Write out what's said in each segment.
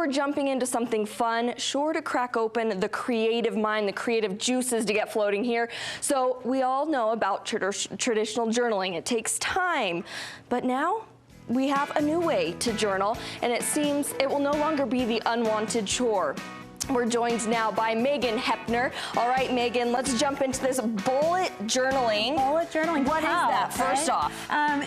we're jumping into something fun, sure to crack open the creative mind, the creative juices to get floating here. So we all know about traditional journaling. It takes time, but now we have a new way to journal, and it seems it will no longer be the unwanted chore. We're joined now by Hoeppner. All right, Megan, let's jump into this bullet journaling. Bullet journaling. What is that, first off?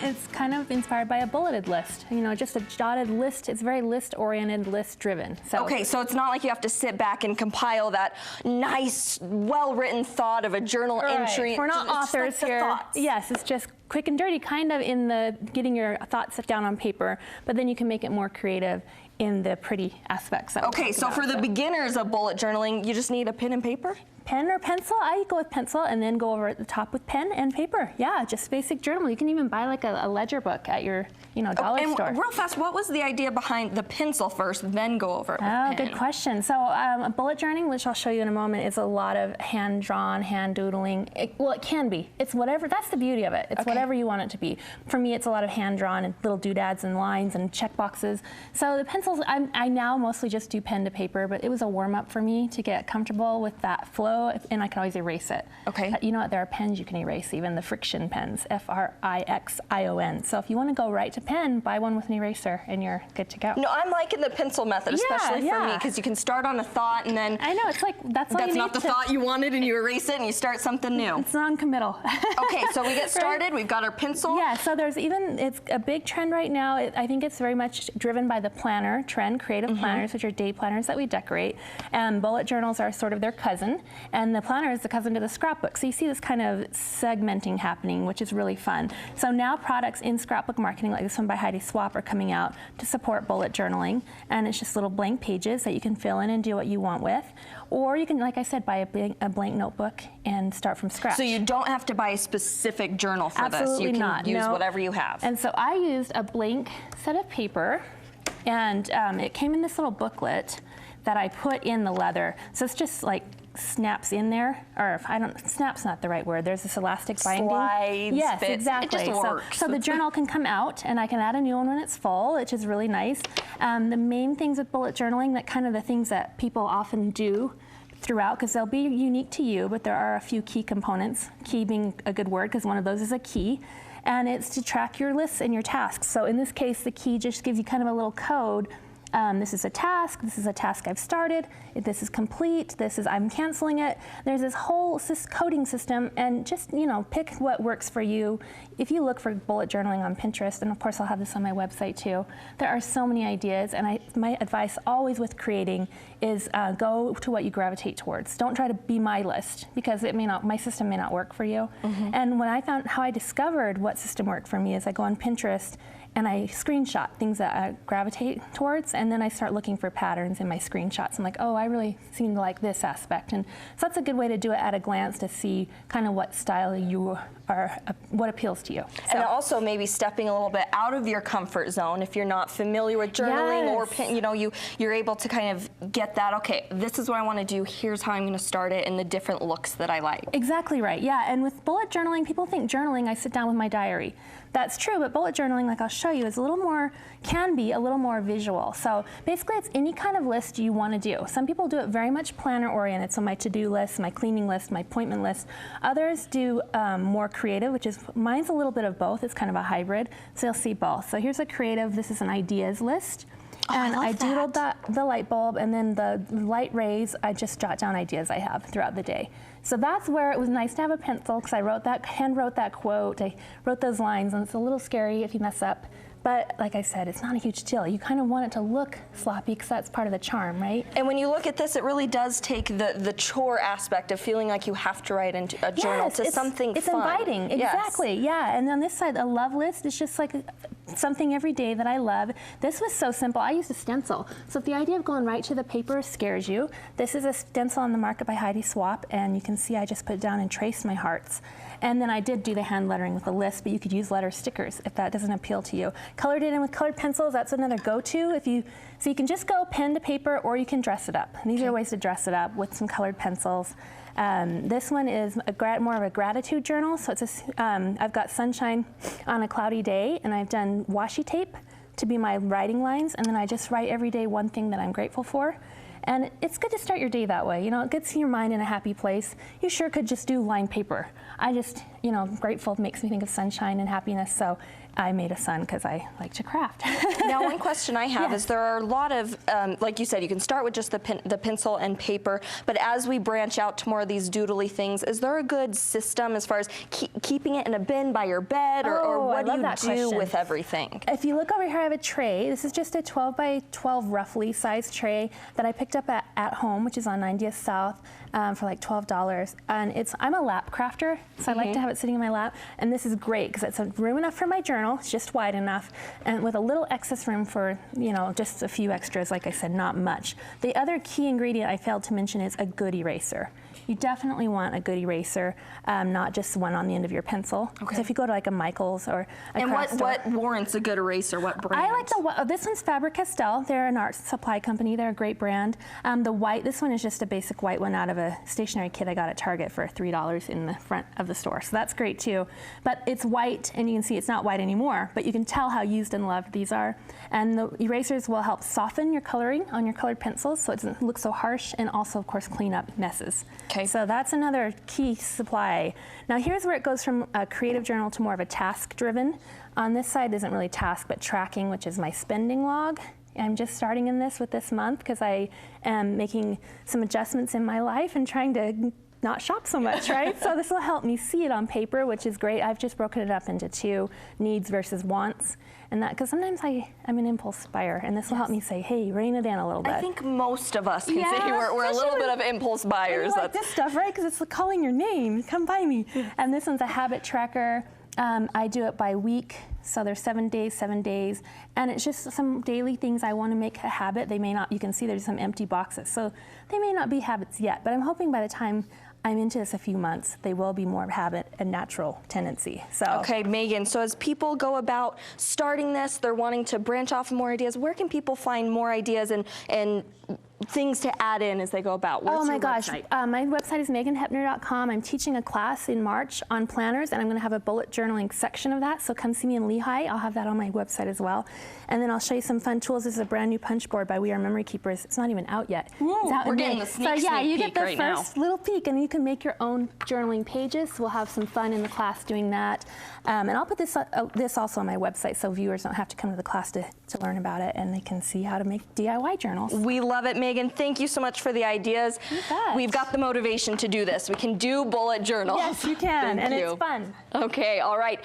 It's kind of inspired by a bulleted list. You know, just a jotted list. It's very list-oriented, list-driven. Okay, so it's not like you have to sit back and compile that nice, well-written thought of a journal entry. We're not authors here. Yes, it's just quick and dirty, kind of in the getting your thoughts down on paper, but then you can make it more creative in the pretty aspects. Okay, so for the beginners of bullet journaling, you just need a pen and paper? Pen or pencil. I go with pencil and then go over at the top with pen and paper. Yeah, just basic journal. You can even buy like a ledger book at your, dollar store. And real fast, what was the idea behind the pencil first, then go over it with pen? Good question. So bullet journaling, which I'll show you in a moment, is a lot of hand-drawn, hand-doodling. Well, it can be. It's whatever. That's the beauty of it. It's whatever you want it to be. For me, it's a lot of hand-drawn and little doodads and lines and check boxes. So the pencils, I now mostly just do pen to paper, but it was a warm-up for me to get comfortable with that flow. And I can always erase it. Okay. You know what? There are pens you can erase, even the friction pens, F-R-I-X-I-O-N. So if you want to go right to pen, buy one with an eraser, and you're good to go. No, I'm liking the pencil method, especially for me, because you can start on a thought and then I know it's like that's not the thought you wanted, and you erase it and you start something new. It's non-committal. Okay, so we get started. Right. We've got our pencil. Yeah. So there's it's a big trend right now. I think it's very much driven by the planner trend, creative planners, which are day planners that we decorate, and bullet journals are sort of their cousin. And the planner is the cousin to the scrapbook. So you see this kind of segmenting happening, which is really fun. So now products in scrapbook marketing, like this one by Heidi Swapp, are coming out to support bullet journaling. And it's just little blank pages that you can fill in and do what you want with. Or you can, like I said, buy a blank notebook and start from scratch. So you don't have to buy a specific journal for Absolutely this. You can not. use whatever you have. And so I used a blank set of paper, and it came in this little booklet that I put in the leather. So it's just like snaps in there, or snap's not the right word. There's this elastic binding. Slides, yes, fits. exactly. It just works. So the journal can come out, and I can add a new one when it's full, which is really nice. The main things with bullet journaling, that kind of the things that people often do throughout, because they'll be unique to you, but there are a few key components. Key being a good word, because one of those is a key. And it's to track your lists and your tasks. So in this case, the key just gives you kind of a little code. This is a task I've started, this is complete, I'm canceling it. There's this whole coding system, and just, pick what works for you. If you look for bullet journaling on Pinterest, and of course I'll have this on my website too, there are so many ideas, and my advice always with creating is go to what you gravitate towards. Don't try to be my list, because my system may not work for you. And when I found how I discovered what system worked for me is I go on Pinterest and I screenshot things that I gravitate towards, and then I start looking for patterns in my screenshots. I'm like, oh, I really seem to like this aspect. And so that's a good way to do it at a glance, to see kind of what style you are, what appeals to you. So. And also maybe stepping a little bit out of your comfort zone if you're not familiar with journaling, or you're able to kind of get that, okay, this is what I want to do, here's how I'm going to start it, and the different looks that I like. Exactly right, yeah. And with bullet journaling, people think journaling, I sit down with my diary. That's true, but bullet journaling, like I'll show you, is can be a little more visual. So basically it's any kind of list you want to do. Some people do it very much planner oriented, so my to-do list, my cleaning list, my appointment list. Others do more creative, which is, mine's a little bit of both. It's kind of a hybrid, so you'll see both. So here's a creative, this is an ideas list. And I doodled the light bulb, and then the light rays, I just jot down ideas I have throughout the day. So that's where it was nice to have a pencil, because I hand wrote that quote, I wrote those lines, and it's a little scary if you mess up. But like I said, it's not a huge deal. You kind of want it to look sloppy, because that's part of the charm, right? And when you look at this, it really does take the chore aspect of feeling like you have to write into a journal to something fun. It's inviting, exactly, yeah. And on this side, a love list is just like something every day that I love. This was so simple. I used a stencil. So if the idea of going right to the paper scares you, this is a stencil on the market by Heidi Swapp, and you can see I just put it down and traced my hearts. And then I did do the hand lettering with a list, but you could use letter stickers if that doesn't appeal to you. Colored it in with colored pencils, that's another go-to. So you can just go pen to paper, or you can dress it up. And these are ways to dress it up with some colored pencils. This one is more of a gratitude journal. So it's I've got sunshine on a cloudy day, and I've done washi tape to be my writing lines, and then I just write every day one thing that I'm grateful for. And it's good to start your day that way. You know, it gets your mind in a happy place. You sure could just do lined paper. I just, you know, grateful makes me think of sunshine and happiness, so I made a sun because I like to craft. Now, one question I have is there are a lot of, like you said, you can start with just the pencil and paper, but as we branch out to more of these doodly things, is there a good system as far as keeping it in a bin by your bed, or what do you do with everything? If you look over here, I have a tray. This is just a 12 by 12 roughly sized tray that I picked up at home, which is on 90th South, for like $12. And I'm a lap crafter, so I like to have it sitting in my lap. And this is great because it's room enough for my journal. It's just wide enough, and with a little excess room for, you know, just a few extras, like I said, not much. The other key ingredient I failed to mention is a good eraser. You definitely want a good eraser, not just one on the end of your pencil. Because if you go to like a Michael's or a craft store, what warrants a good eraser? What brand? I like this one's Faber-Castell. They're an art supply company. They're a great brand. The white, this one is just a basic white one out of a stationery kit I got at Target for $3 in the front of the store. So that's great too. But it's white, and you can see it's not white anymore, but you can tell how used and loved these are. And the erasers will help soften your coloring on your colored pencils so it doesn't look so harsh, and also, of course, clean up messes. Okay. So that's another key supply. Now here's where it goes from a creative journal to more of a task-driven. On this side isn't really task, but tracking, which is my spending log. I'm just starting in this with this month because I am making some adjustments in my life and trying to not shop so much, right? So this will help me see it on paper, which is great. I've just broken it up into two, needs versus wants. And that, because sometimes I'm an impulse buyer, and this will help me say, hey, rein it in a little bit. I think most of us can say we're a little bit of impulse buyers. You like this stuff, right? Because it's calling your name, come buy me. And this one's a habit tracker. I do it by week, so there's 7 days, and it's just some daily things I want to make a habit. They may not, you can see there's some empty boxes, so they may not be habits yet, but I'm hoping by the time I'm into this a few months, they will be more habit and natural tendency. So okay, Megan, so as people go about starting this, they're wanting to branch off more ideas, where can people find more ideas and things to add in as they go about? Where's my your gosh, website? my website is meganhoeppner.com. I'm teaching a class in March on planners, and I'm going to have a bullet journaling section of that, so come see me in Lehigh. I'll have that on my website as well. And then I'll show you some fun tools. This is a brand new punch board by We Are Memory Keepers. It's not even out yet. Ooh, it's out we're in getting May. the sneak you peek get the right first little peek, and you can make your own journaling pages. We'll have some fun in the class doing that. And I'll put this also on my website, so viewers don't have to come to the class to learn about it, and they can see how to make DIY journals. We love it, Megan. Thank you so much for the ideas. You bet. We've got the motivation to do this. We can do bullet journals. Yes, you can, and it's fun. Okay, all right.